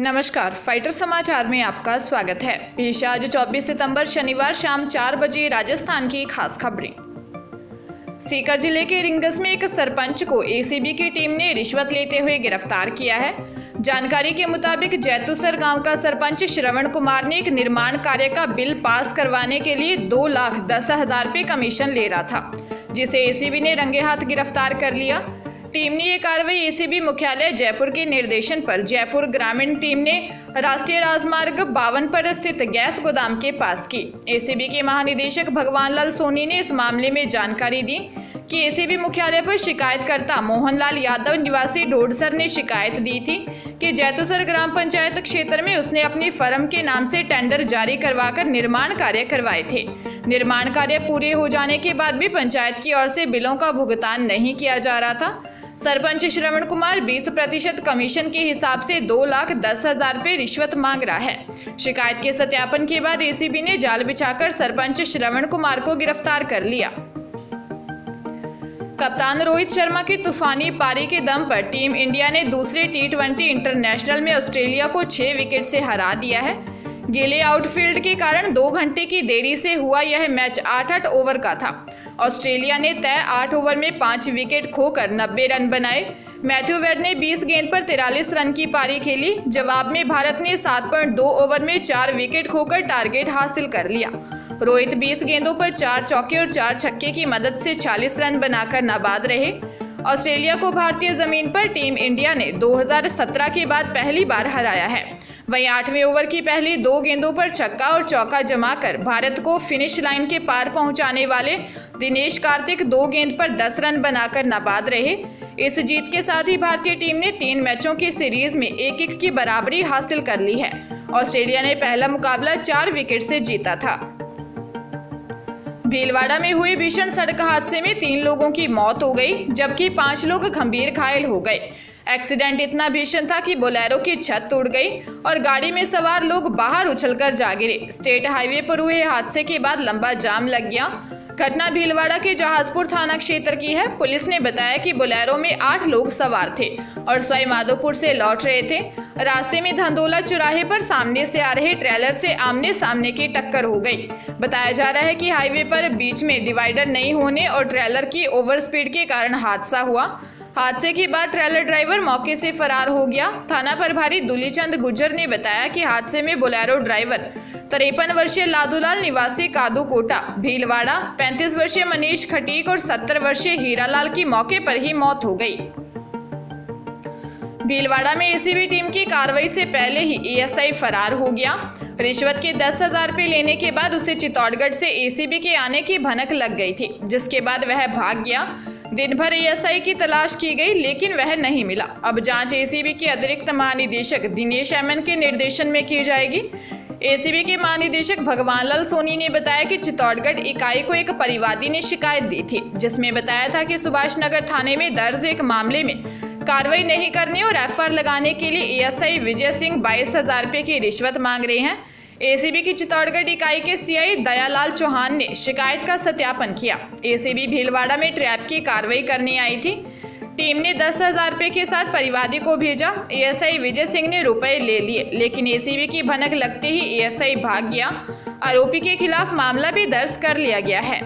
नमस्कार, फाइटर समाचार में आपका स्वागत है। पेश आज 24 सितंबर शनिवार शाम 4 बजे राजस्थान की खास खबरें। सीकर जिले के रिंगस में एक सरपंच को एसीबी की टीम ने रिश्वत लेते हुए गिरफ्तार किया है। जानकारी के मुताबिक जैतूसर गांव का सरपंच श्रवण कुमार ने एक निर्माण कार्य का बिल पास करवाने के लिए 2,10,000 रुपये कमीशन ले रहा था, जिसे एसीबी ने रंगे हाथ गिरफ्तार कर लिया। टीम ने ये कार्रवाई एसीबी मुख्यालय जयपुर के निर्देशन पर जयपुर ग्रामीण टीम ने राष्ट्रीय राजमार्ग 52 पर स्थित गैस गोदाम के पास की। एसीबी के महानिदेशक भगवान लाल सोनी ने इस मामले में जानकारी दी कि एसीबी मुख्यालय पर शिकायतकर्ता मोहनलाल यादव निवासी ढोडसर ने शिकायत दी थी कि जैतूसर ग्राम पंचायत क्षेत्र में उसने अपनी फर्म के नाम से टेंडर जारी करवाकर निर्माण कार्य करवाए थे। निर्माण कार्य पूरे हो जाने के बाद भी पंचायत की ओर से बिलों का भुगतान नहीं किया जा रहा था। सरपंच श्रवण कुमार 20% कमीशन के हिसाब से 2,10,000 रुपये रिश्वत मांग रहा है। शिकायत के सत्यापन के बाद एसीबी ने जाल बिछाकर सरपंच श्रवण कुमार को गिरफ्तार कर लिया। कप्तान रोहित शर्मा की तूफानी पारी के दम पर टीम इंडिया ने दूसरे T20 इंटरनेशनल में ऑस्ट्रेलिया को 6 विकेट से हरा दिया है। गीले आउटफील्ड के कारण 2 घंटे की देरी से हुआ यह मैच 8-8 ओवर का था। ऑस्ट्रेलिया ने तय 8 ओवर में 5 विकेट खोकर 90 रन बनाए। मैथ्यू वेड ने 20 गेंद पर 43 रन की पारी खेली। जवाब में भारत ने 7.2 ओवर में 4 विकेट खोकर टारगेट हासिल कर लिया। रोहित 20 गेंदों पर 4 चौके और 4 छक्के की मदद से 40 रन बनाकर नाबाद रहे। ऑस्ट्रेलिया को भारतीय जमीन पर टीम इंडिया ने 2017 के बाद पहली बार हराया है। वहीं 8वें ओवर की पहली 2 गेंदों पर छक्का और चौका जमाकर भारत को फिनिश लाइन के पार पहुंचाने वाले दिनेश कार्तिक 2 गेंद पर 10 रन बनाकर नाबाद रहे। इस जीत के साथ ही भारतीय टीम ने 3 मैचों की सीरीज में 1-1 की बराबरी हासिल कर ली है। ऑस्ट्रेलिया ने पहला मुकाबला 4 विकेट से जीता था। भीलवाड़ा में हुए भीषण सड़क हादसे में 3 लोगों की मौत हो गई, जबकि 5 लोग गंभीर घायल हो गए। एक्सीडेंट इतना भीषण था कि बोलेरो की छत टूट गई और गाड़ी में सवार लोग बाहर उछलकर जा गिरे। स्टेट हाईवे पर हुए हादसे के बाद लंबा जाम लग गया। घटना भीलवाड़ा के जहाजपुर थाना क्षेत्र की है। पुलिस ने बताया कि बोलेरो में 8 लोग सवार थे और सवाई माधोपुर से लौट रहे थे। रास्ते में धंधोला चौराहे पर सामने से आ रहे ट्रेलर से आमने सामने की टक्कर हो गई। बताया जा रहा है कि हाईवे पर बीच में डिवाइडर नहीं होने और ट्रेलर की ओवर स्पीड के कारण हादसा हुआ। हादसे के बाद ट्रेलर ड्राइवर मौके से फरार हो गया। थाना प्रभारी दुलीचंद गुज्जर ने बताया कि हादसे में बोलेरो ड्राइवर 53 वर्षीय लादूलाल निवासी कादू कोटा भीलवाड़ा, 35 वर्षीय मनीष खटीक और 70 वर्षीय हीरालाल की मौके पर ही मौत हो गई। भीलवाड़ा में एसीबी टीम की कार्रवाई से पहले ही एएसआई फरार हो गया। रिश्वत के 10,000 रुपये लेने के बाद उसे चित्तौड़गढ़ से एसीबी के आने की भनक लग गई थी, जिसके बाद वह भाग गया। दिन भर एएसआई की तलाश की गई, लेकिन वह नहीं मिला। अब जांच एसीबी के अतिरिक्त महानिदेशक दिनेश एमएन के निर्देशन में की जाएगी। एसीबी के महानिदेशक भगवान लाल सोनी ने बताया कि चित्तौड़गढ़ इकाई को एक परिवादी ने शिकायत दी थी, जिसमें बताया था कि सुभाष नगर थाने में दर्ज एक मामले में कार्रवाई नहीं करने और एफआईआर लगाने के लिए एएसआई विजय सिंह 22,000 रुपये की रिश्वत मांग रहे हैं। एसीबी की चित्तौड़गढ़ इकाई के सीआई दयालाल चौहान ने शिकायत का सत्यापन किया। एसीबी भीलवाड़ा में ट्रैप की कार्रवाई करने आई थी। टीम ने 10,000 रुपये के साथ परिवादी को भेजा। एएसआई विजय सिंह ने रुपए ले लिए, लेकिन एसीबी की भनक लगते ही एएसआई भाग गया। आरोपी के खिलाफ मामला भी दर्ज कर लिया गया है।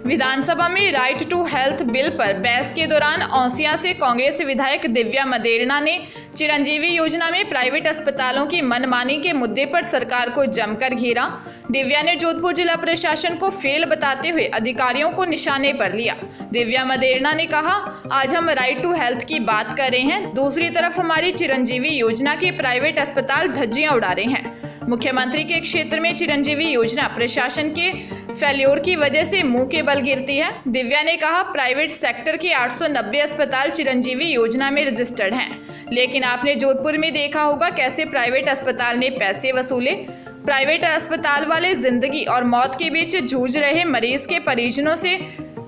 विधानसभा में राइट टू हेल्थ बिल पर बहस के दौरान औसिया से कांग्रेस विधायक दिव्या मदेरणा ने चिरंजीवी योजना में प्राइवेट अस्पतालों की मनमानी के मुद्दे पर सरकार को जमकर घेरा। दिव्या ने जोधपुर जिला प्रशासन को फेल बताते हुए अधिकारियों को निशाने पर लिया। दिव्या मदेरणा ने कहा, आज हम राइट टू हेल्थ की बात कर रहे हैं, दूसरी तरफ हमारी चिरंजीवी योजना के प्राइवेट अस्पताल धज्जियां उड़ा रहे हैं। मुख्यमंत्री के क्षेत्र में चिरंजीवी योजना प्रशासन के फेल्योर की वजह से मुंह के बल गिरती है। दिव्या ने कहा, प्राइवेट सेक्टर के 890 अस्पताल चिरंजीवी योजना में रजिस्टर्ड हैं, लेकिन आपने जोधपुर में देखा होगा कैसे प्राइवेट अस्पताल ने पैसे वसूले। प्राइवेट अस्पताल वाले जिंदगी और मौत के बीच जूझ रहे मरीज के परिजनों से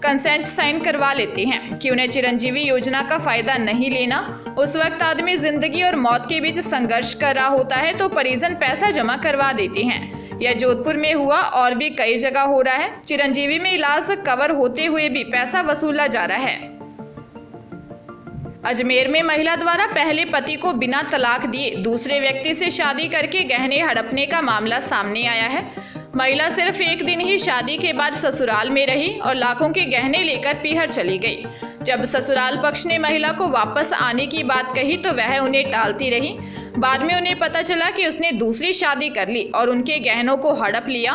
कंसेंट साइन करवा लेते हैं कि उन्हें चिरंजीवी योजना का फायदा नहीं लेना। उस वक्त आदमी जिंदगी और मौत के बीच संघर्ष कर रहा होता है तो परिजन पैसा जमा करवा देते हैं। यह जोधपुर में हुआ और भी कई जगह हो रहा है। चिरंजीवी में इलाज कवर होते हुए भी पैसा वसूला जा रहा है। अजमेर में महिला द्वारा पहले पति को बिना तलाक दिए दूसरे व्यक्ति से शादी करके गहने हड़पने का मामला सामने आया है। महिला सिर्फ एक दिन ही शादी के बाद ससुराल में रही और लाखों के गहने लेकर पीहर चली गई। जब ससुराल पक्ष ने महिला को वापस आने की बात कही तो वह उन्हें टालती रही। बाद में उन्हें पता चला कि उसने दूसरी शादी कर ली और उनके गहनों को हड़प लिया।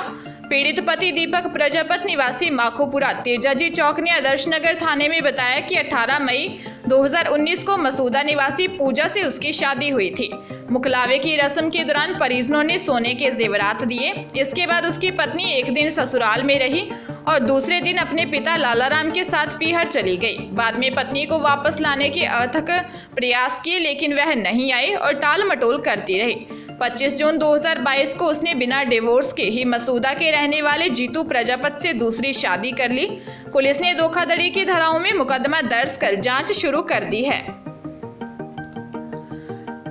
पीड़ित पति दीपक प्रजापत निवासी माखोपुरा तेजाजी चौक ने आदर्श नगर थाने में बताया कि 18 मई 2019 को मसूदा निवासी पूजा से उसकी शादी हुई थी। मुखलावे की रस्म के दौरान परिजनों ने सोने के जेवरात दिए। इसके बाद उसकी पत्नी एक दिन ससुराल में रही और दूसरे दिन अपने पिता लालाराम के साथ पीहर चली गई। बाद में पत्नी को वापस लाने के अथक प्रयास किए लेकिन वह नहीं आई और टाल मटोल करती रही। 25 जून 2022 को उसने बिना डिवोर्स के ही मसूदा के रहने वाले जीतू प्रजापत से दूसरी शादी कर ली। पुलिस ने धोखाधड़ी की धाराओं में मुकदमा दर्ज कर जांच शुरू कर दी है।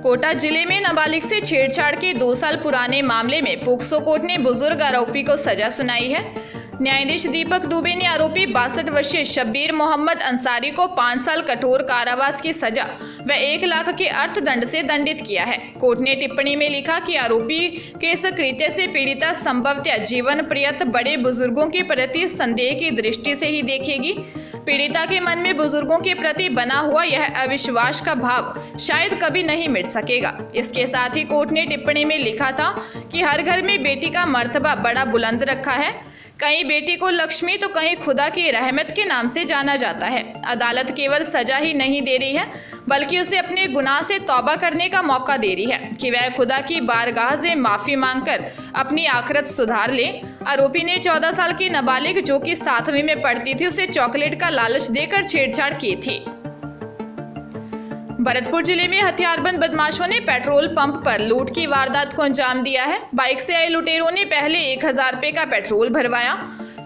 कोटा जिले में नाबालिग से छेड़छाड़ के 2 साल पुराने मामले में पोक्सो कोर्ट ने बुजुर्ग आरोपी को सजा सुनाई है। न्यायाधीश दीपक दुबे ने आरोपी 62 वर्षीय शब्बीर मोहम्मद अंसारी को 5 साल कठोर कारावास की सजा व 1 लाख के अर्थदंड से दंडित किया है। कोर्ट ने टिप्पणी में लिखा कि आरोपी के इस कृत्य से पीड़िता संभवतः जीवन पर्यंत बड़े बुजुर्गों के प्रति संदेह की दृष्टि से ही देखेगी। पीड़िता के मन में बुजुर्गों के प्रति बना हुआ यह अविश्वास का भाव शायद कभी नहीं मिट सकेगा। इसके साथ ही कोर्ट ने टिप्पणी में लिखा था कि हर घर में बेटी का मर्तबा बड़ा बुलंद रखा है। कहीं बेटी को लक्ष्मी तो कहीं खुदा की रहमत के नाम से जाना जाता है। अदालत केवल सजा ही नहीं दे रही है बल्कि उसे अपने गुनाह से तौबा करने का मौका दे रही है कि वह खुदा की बारगाह से माफी मांगकर अपनी आखिरत सुधार ले। आरोपी ने 14 साल की नाबालिग जो कि 7वीं में पढ़ती थी उसे चॉकलेट का लालच देकर छेड़छाड़ की थी। भरतपुर जिले में हथियारबंद बदमाशों ने पेट्रोल पंप पर लूट की वारदात को अंजाम दिया है। बाइक से आए लुटेरों ने पहले 1000 रुपए का पेट्रोल भरवाया,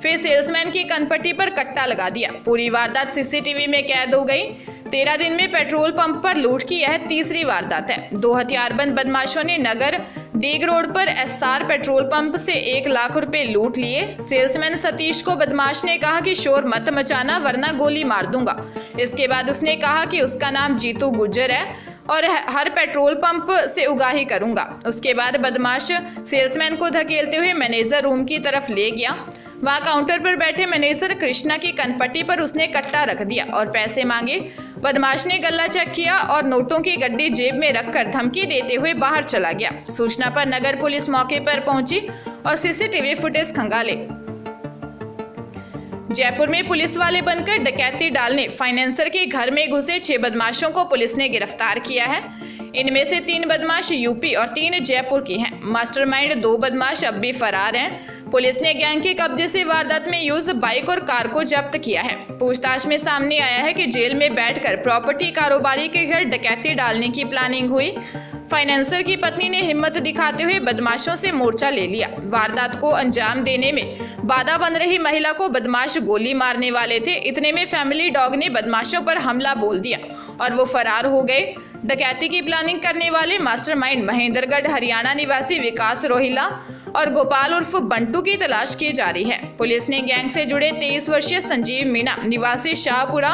फिर सेल्समैन की कनपट्टी पर कट्टा लगा दिया। पूरी वारदात सीसीटीवी में कैद हो गई। 13 दिन में पेट्रोल पंप पर लूट की यह तीसरी वारदात है। 2 हथियारबंद बदमाशों ने नगर डीग रोड पर एसआर पेट्रोल पंप से 1 लाख रुपए लूट लिए। सेल्समैन सतीश को बदमाश ने कहा कि शोर मत मचाना वरना गोली मार दूंगा। इसके बाद उसने कहा कि उसका नाम जीतू गुज्जर है और हर पेट्रोल पंप से उगाही करूंगा। उसके बाद बदमाश सेल्समैन को धकेलते हुए मैनेजर रूम की तरफ ले गया। वहां काउंटर पर बैठे मैनेजर कृष्णा की कनपट्टी पर उसने कट्टा रख दिया और पैसे मांगे। बदमाश ने गल्ला चेक किया और नोटों की गड्डी जेब में रखकर धमकी देते हुए बाहर चला गया। सूचना पर नगर पुलिस मौके पर पहुंची और सीसीटीवी फुटेज खंगाले। जयपुर में पुलिस वाले बनकर डकैती डालने फाइनेंसर के घर में घुसे 6 बदमाशों को पुलिस ने गिरफ्तार किया है। इनमें से 3 बदमाश यूपी और 3 जयपुर के हैं। मास्टरमाइंड 2 बदमाश अब भी फरार हैं। पुलिस ने गैंग के कब्जे से वारदात में यूज बाइक और कार को जब्त किया है। पूछताछ में सामने आया है कि जेल में बैठकर प्रॉपर्टी कारोबारी के घर डकैती डालने की प्लानिंग हुई। फाइनेंसर की पत्नी ने हिम्मत दिखाते हुए बदमाशों से मोर्चा ले लिया। वारदात को अंजाम देने में बाधा बन रही महिला को बदमाश गोली मारने वाले थे। इतने में फैमिली डॉग ने बदमाशों पर हमला बोल दिया और वो फरार हो गए। डकैती की प्लानिंग करने वाले मास्टरमाइंड महेंद्रगढ़ हरियाणा निवासी विकास रोहिला और गोपाल उर्फ बंटू की तलाश की जा रही है। पुलिस ने गैंग से जुड़े 23 वर्षीय संजीव मीणा निवासी शाहपुरा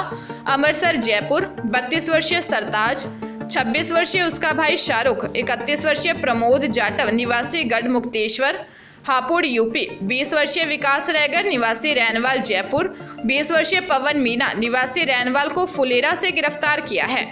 अमृतसर जयपुर, 32 वर्षीय सरताज, 26 वर्षीय उसका भाई शाहरुख, 31 वर्षीय प्रमोद जाटव निवासी गढ़ मुक्तेश्वर हापुड़ यूपी, 20 वर्षीय विकास रैगर निवासी रैनवाल जयपुर, 20 वर्षीय पवन मीना निवासी रैनवाल को फुलेरा से गिरफ्तार किया है।